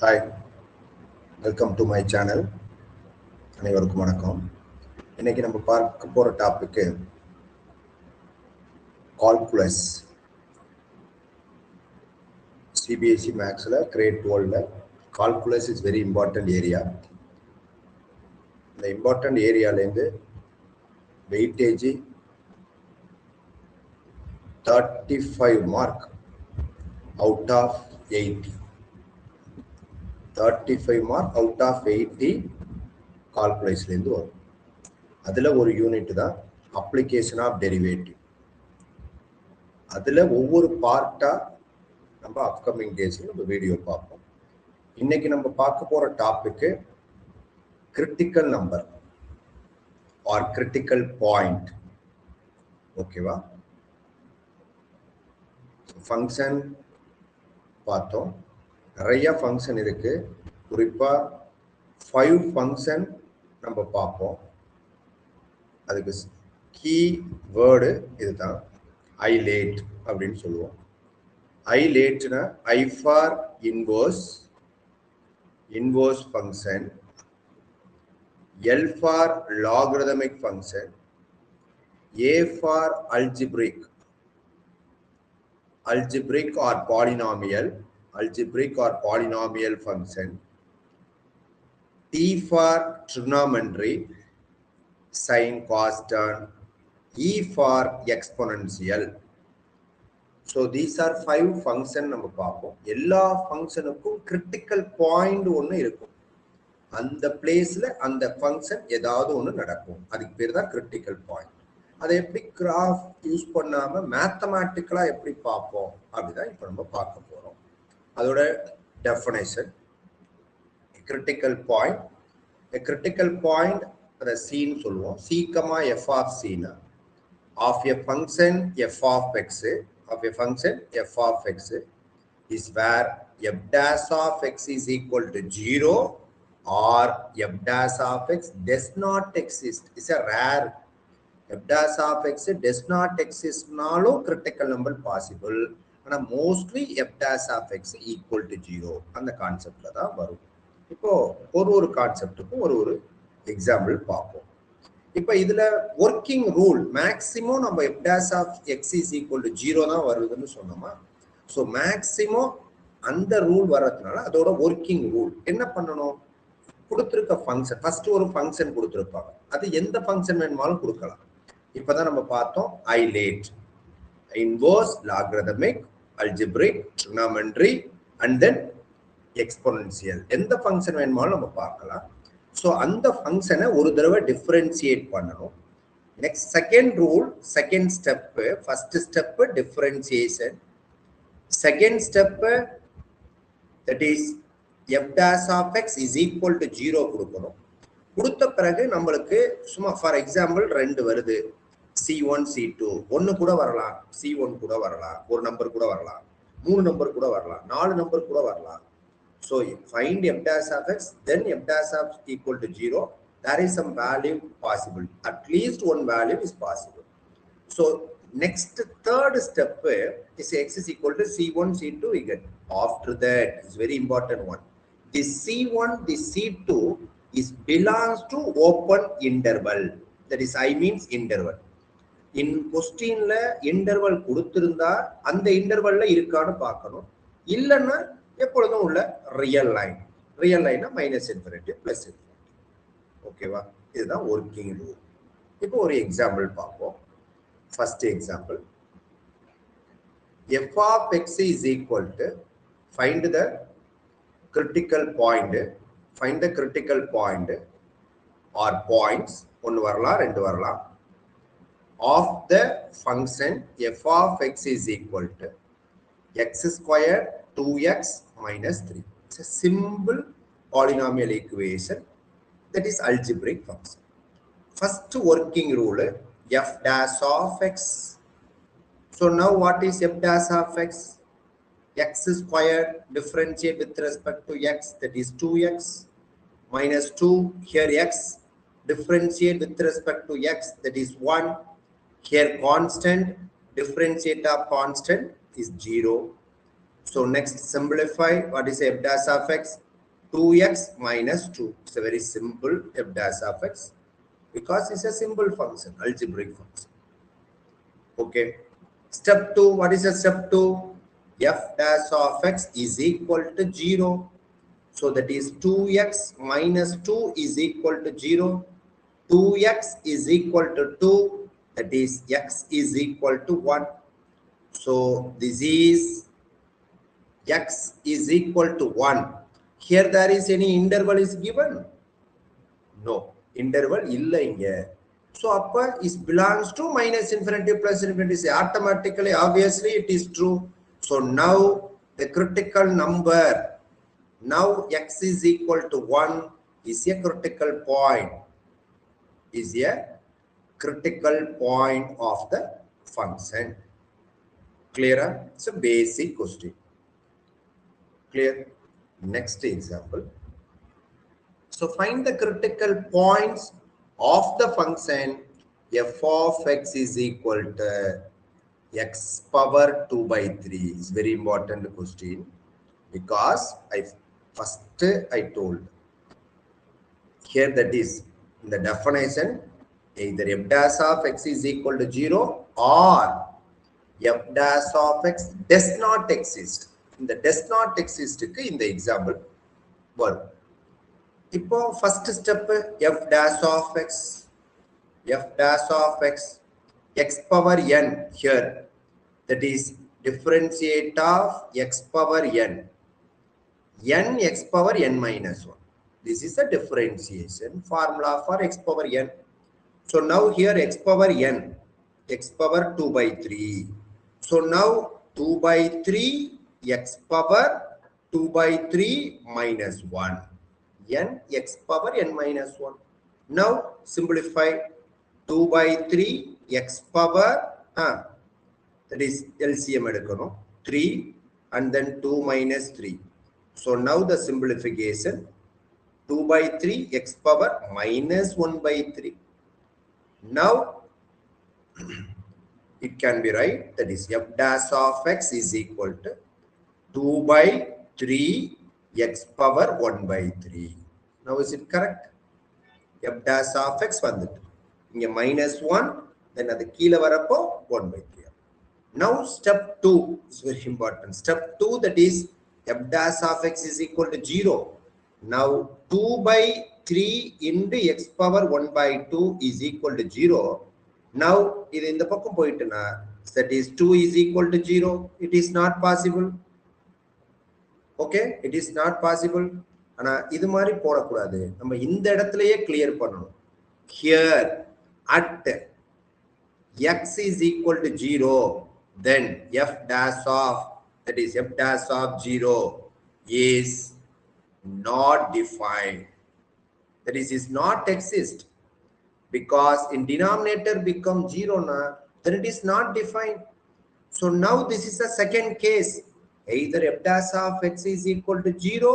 Hi, welcome to my channel. அனைவருக்கும் வணக்கம். இன்னைக்கு நம்ம பார்க்க போகிற டாபிக்கு கால்குலஸ். சிபிஎஸ்சி மேக்ஸில் கிரேட் 12ல் calculus is very important area. இந்த இம்பார்ட்டன்ட் ஏரியாலேருந்து weightage 35 mark out of 80. 35 mark out of 80 கால்குலேஷன்லேருந்து வரும். அதில் ஒரு யூனிட் தான் அப்ளிகேஷன் ஆஃப் டெரிவேட்டிவ். அதில் ஒவ்வொரு பார்ட்டாக நம்ம அப்கமிங் டேஸில் நம்ம வீடியோ பார்ப்போம். இன்னைக்கு நம்ம பார்க்க போகிற topic critical number or critical point. ஓகேவா? ஃபங்க்ஷன் பார்த்தோம். நிறைய ஃபங்க்ஷன் இருக்கு. குறிப்பாக 5 ஃபங்க்ஷன் நம்ம பார்ப்போம். அதுக்கு கீ வேர்டு இதுதான், ஐ லேட் அப்படின்னு சொல்லுவோம். ஐ லேட்னா I for inverse function, L for logarithmic function, A for algebraic or polynomial function, T for trigonometry, sin, cos, tan, E for exponential. So these are 5 function நம்ம பார்ப்போம். எல்லா ஃபங்க்ஷனுக்கும் critical point ஒன்று இருக்கும். அந்த பிளேஸ்ல அந்த ஃபங்க்ஷன் ஏதாவது ஒன்று நடக்கும். அதுக்கு பேர் தான் கிரிட்டிக்கல் பாயிண்ட். அதை எப்படி கிராஃப் யூஸ் பண்ணாம மேத்தமேட்டிக்கலா எப்படி பார்ப்போம் அப்படிதான் இப்ப நம்ம பார்க்க போறோம். அதோட definition, critical point. Critical point அதை சீன்னு சொல்லுவோம். சி கமா எஃப் ஆஃப் சீனா of a function F of X is where f dash of x is equal to 0 or f dash of x does not exist. It's a rare. f dash of x does not exist நாலும் critical number possible. ஆனால் mostly f dash of x equal to 0 அந்த கான்செப்ட்ல தான் வரும். இப்போ ஒரு கான்செப்டுக்கும் ஒரு example பார்ப்போம். இப்போ இதுல ஒர்க்கிங் ரூல் மேக்சிமம் நம்ம f dash of x is equal to 0 தான் வருதுன்னு சொன்னோமா. ஸோ மேக்சிமம் அந்த ரூல் வர்றதுனால அதோட ஒர்க்கிங் ரூல் என்ன பண்ணணும், கொடுத்துருக்க ஃபங்க்ஷன் ஃபர்ஸ்ட் ஒரு ஃபங்க்ஷன் கொடுத்துருப்பாங்க. அது எந்த ஃபங்க்ஷன் வேணுமாலும் கொடுக்கலாம். இப்பதான் நம்ம பார்த்தோம் ILATE, inverse, logarithmic, algebraic, trigonometry and then exponential. எந்த ஃபங்க்ஷன் வேணுமாலும் நம்ம பார்க்கலாம். ஸோ அந்த ஃபங்க்ஷனை ஒரு தடவை டிஃபரன்சியேட் பண்ணணும். Next second rule, second step, first step differentiation, second step that is F dash of X is equal to 0 கொடுக்கணும். கொடுத்த பிறகு நம்மளுக்கு சும்மா ஃபார் எக்ஸாம்பிள் 2 வருது, C1 C2, 1 கூட வரலாம், C1 கூட வரலாம், ஒரு நம்பர் கூட வரலாம், 3 நம்பர் கூட வரலாம், 4 நம்பர் கூட வரலாம். So find f dash of x, then f dash of equal to 0. There is some value possible. At least one value is possible. So next third step is x is equal to C1 C2 we get. After that is very important one. This C1, this C2 is belongs to open interval. That is I means interval. In questionல interval கொடுத்திருந்தா அந்த intervalல இருக்கான்னு பார்க்கணும். இல்லைன்னா எப்பொழுதும் உள்ள real line minus infinity plus infinity. ஓகேவா? இதுதான் working rule. இப்போ ஒரு எக்ஸாம்பிள் பார்ப்போம். First example, f of x is equal to find the critical point or points, ஒன்று வரலாம், 2 வரலாம், of the function f of x is equal to x squared 2x minus 3. It's a simple polynomial equation, that is algebraic function. First working rule, f dash of x. So now what is f dash of x? X squared differentiate with respect to x, that is 2x minus 2. Here x differentiate with respect to x, that is 1. Here constant, differentiate of constant is 0. So next simplify, what is f dash of x? 2x minus 2. It's a very simple f dash of x because it's a simple function, algebraic function. Okay. Step 2, what is a step 2? F dash of x is equal to 0. So that is 2x minus 2 is equal to 0. 2x is equal to 2. That is x is equal to 1. So this is x is equal to 1. Here there is any interval is given? No. Interval illa inga. So upper is belongs to minus infinity plus infinity. Automatically, obviously it is true. So now the critical number, now x is equal to 1 is a critical point. Is a critical point of the function. Clear? It's a basic question. Clear? Next example. So find the critical points of the function f of x is equal to x power 2 by 3. Is very important question because I told here that is in the definition either f dash of x is equal to 0 or f dash of x does not exist. In the does not exist in the example வரும். இப்போ first step f dash of x x power n here, that is differentiate of x power n x power n minus 1. This is a differentiation formula for x power n. So now here x power n, x power 2 by 3. So now 2 by 3 x power 2 by 3 minus 1. N x power n minus 1. Now simplify 2 by 3 x power, that is LCM edukano 3 and then 2 minus 3. So now the simplification 2 by 3 x power minus 1 by 3. Now it can be right, that is f dash of x is equal to 2 by 3 x power 1 by 3. Now is it correct? F dash of x vandittu inga minus 1, then adu keela varappo 1 by 3. Now step 2 is very important. Step 2, that is f dash of x is equal to 0. Now 2 by 3 into x power 1 by 2 is equal to 0. Now idu indha pakkam poituna, that is 2 is equal to 0. It is not possible. Okay, it is not possible. ஆனா இது மாதிரி போடக்கூடாது, நம்ம இந்த இடத்துலயே clear பண்ணணும். Here at x is equal to 0, then f dash of, that is f dash of 0 is not defined. That is not exist, because in denominator become 0 na, then it is not defined. So now this is the second case. Either f dash of x is equal to 0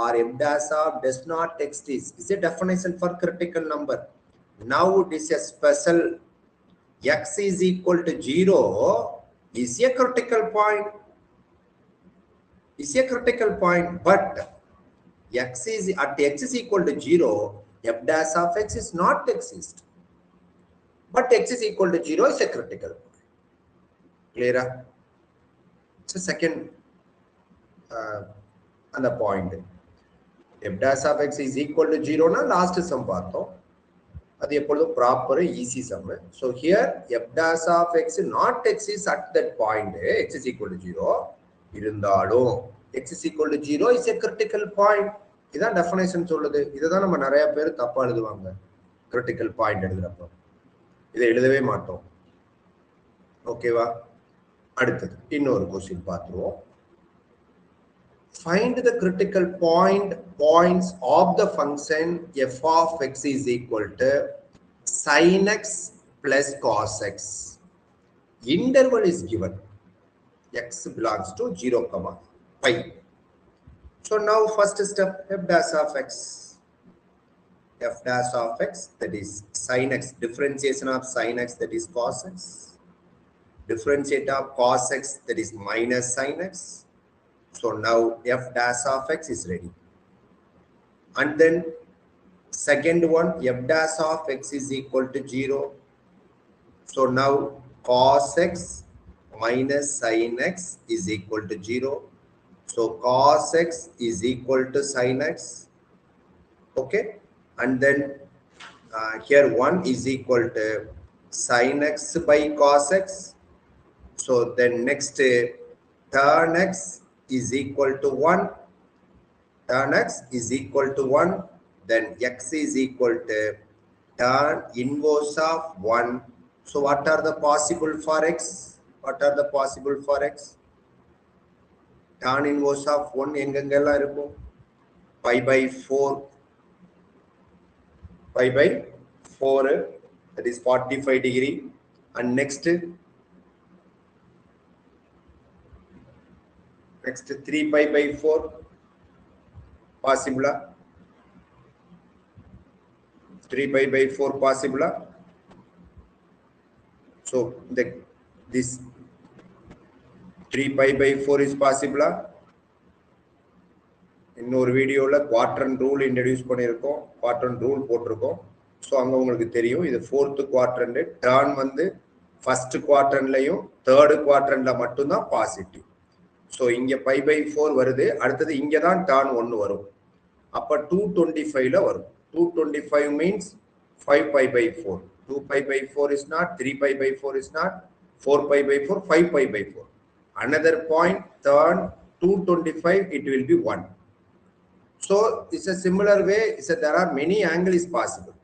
or f dash of does not exist. Is a definition for critical number. Now it is a special x is equal to 0 is a critical point. Is a critical point, but x is at x is equal to 0, f dash of x is not exist. But x is equal to 0 is a critical point. Clear? So second and the point, f dash of x is equal to 0 na last sum பார்த்தோம், அது எப்பொழுதும் proper easy sum. So here f dash of x not exist at that point, x is equal to 0 இருந்தாலும் x is equal to 0 is a critical point. இதான் definition சொல்லுது. இதை தான் நம்ம நிறைய பேர் தப்பா எழுதுவாங்க critical point எழுதுறப்போ. இதை எழுதவே மாட்டோம். ஓகேவா? அடுத்தது இன்னொரு क्वेश्चन பார்த்துருவோம். Find the critical points of the function f of x is equal to sin x plus cos x. Interval is given. X belongs to 0, pi. So now first step, f dash of x. F dash of x, that is sin x, differentiation of sin x, that is cos x. Differentiate of cos x, that is minus sin x. So now f dash of x is ready. And then second one, f dash of x is equal to 0. So now cos x minus sin x is equal to 0. So cos x is equal to sin x. Okay. And then here 1 is equal to sin x by cos x. So then next tan x is equal to 1. Tan x is equal to 1. Then x is equal to tan inverse of 1. So what are the possible for x? What are the possible for x? Tan inverse of 1 engangella irukum? Pi by 4. Pi by 4, that is 45 degree. And next 3 pi by 4 possible. 3 pi by 4 possible. So this 3 pi by 4 is possible. இன்னொரு வீடியோல quadrant rule introduce பண்ணியிருக்கோம், quadrant rule போட்டிருக்கோம். So அங்கே உங்களுக்கு தெரியும் இது fourth quadrant. Turn வந்து first குவாட்ரண்ட்லையும் third குவாட்ரண்ட்ல மட்டும்தான் பாசிட்டிவ். ஸோ இங்கே பை பை 4 வருது. அடுத்தது இங்கே தான் டர்ன் 1 வரும். அப்போ 225ல வரும். 225 means 5 pi by 4. 2 pi by 4 is not, 3 pi by 4 is not, 4 pi by 4, 5 pi by 4. Another point, turn 225, it will be 1. So it's a similar way. There are many angles is possible.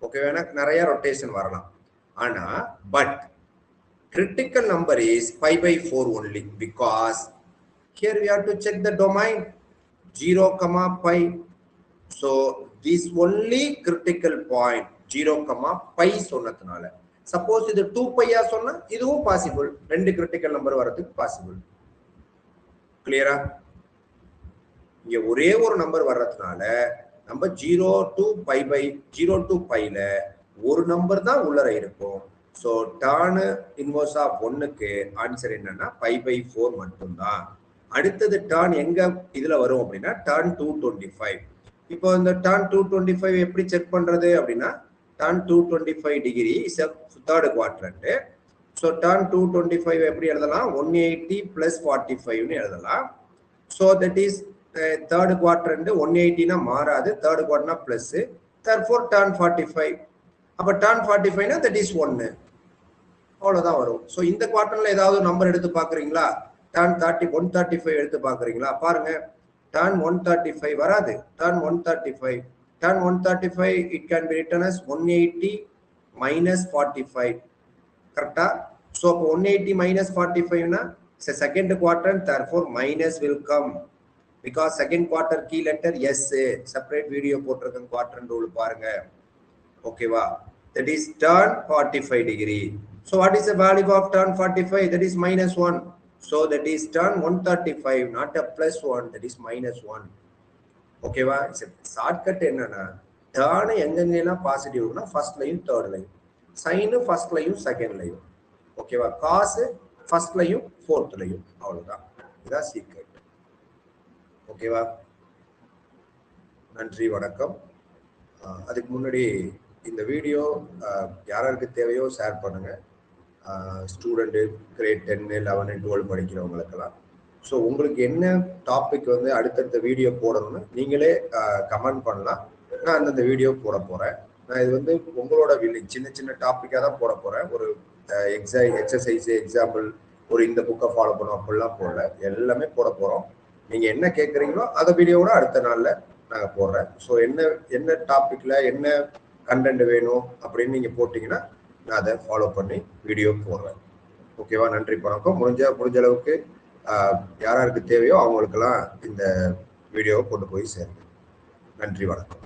Okay, nariya rotation varala. But critical number is pi by 4 only, because here we have to check the domain 0, pi. So this only critical point 0, pi சொன்னதுனால. Suppose இது 2 pi சொன்னா இதுவும் possible. ரெண்டு critical number வரதுக்கு possible. Clear? இங்க ஒரே ஒரு number வர்றதுனால நம்ம 0 to pi by 0 to pi ல ஒரு நம்பர் தான் உள்ளர இருக்கும். ஸோ tan இன்வர்ஸ் ஆஃப் 1க்கு ஆன்சர் என்னன்னா pi by 4 மட்டும்தான். அடுத்தது tan எங்க இதுல வரும் அப்படின்னா tan 225. இப்போ இந்த tan 225 எப்படி செக் பண்றது அப்படின்னா tan 225 degree is a third quadrant. So tan 225 எப்படி எழுதலாம்? 180 plus 45 னு எழுதலாம். So that is third quadrant 180 னா மாறாது, third quadrant plus, therefore tan 45. அப்ப tan 45 னா that is 1. அவ்வளவுதான் வரும். ஸோ இந்த குவார்டர்ல ஏதாவது நம்பர் எடுத்து பாக்குறீங்களா? tan 135 எடுத்து பாக்குறீங்களா? பாருங்க, tan 135 வராது. tan 135 it can be written as 180 minus 45. கரெக்டா? ஸோ அப்போ 180 minus 45 னா second quadrant, therefore minus will come. Because second quarter key letter S, separate video போட்டிருக்கேன் quadrant rule பாருங்க. ஓகேவா? That is tan 45 degree. So what is the value of tan 45? That is minus 1. So that is tan 135, not a plus 1, that is minus 1. ஓகேவா? Shortcut என்னன்னா tan எங்கெங்கெல்லாம் பாசிட்டிவ்னா ஃபர்ஸ்ட்லையும் தேர்ட்லையும், sign ஃபர்ஸ்ட்லையும் செகண்ட்லையும், ஓகேவா? Cos ஃபர்ஸ்ட்லையும் ஃபோர்த்லையும், அவ்வளவுதான். இதான் secret. ஓகேவா? நன்றி, வணக்கம். அதுக்கு முன்னாடி இந்த வீடியோ யாருக்கு தேவையோ ஷேர் பண்ணுங்க. Student great 10, 11, 12 படிக்கிறவங்களுக்கெல்லாம். ஸோ உங்களுக்கு என்ன டாபிக் வந்து அடுத்தடுத்த வீடியோ போடணும்னு நீங்களே கமெண்ட் பண்ணலாம். நான் அந்தந்த வீடியோ போட போகிறேன். நான் இது வந்து உங்களோட சின்ன சின்ன டாப்பிக்காக தான் போட போகிறேன். ஒரு எக்ஸசைஸ் எக்ஸாம்பிள், ஒரு இந்த புக்கை ஃபாலோ பண்ணும் அப்படிலாம் போடல, எல்லாமே போட போகிறோம். நீங்கள் என்ன கேட்குறீங்களோ அதை வீடியோவோட அடுத்த நாளில் நாங்கள் போடுறேன். ஸோ என்ன டாப்பிக்கில் என்ன கண்டென்ட் வேணும் அப்படின்னு நீங்கள் போட்டிங்கன்னா நான் அதை ஃபாலோ பண்ணி வீடியோ போடுறேன். ஓகேவா? நன்றி, வணக்கம். முடிஞ்ச அளவுக்கு யாருக்கு தேவையோ அவங்களுக்கெல்லாம் இந்த வீடியோவை கொண்டு போய் சேருங்க. நன்றி, வணக்கம்.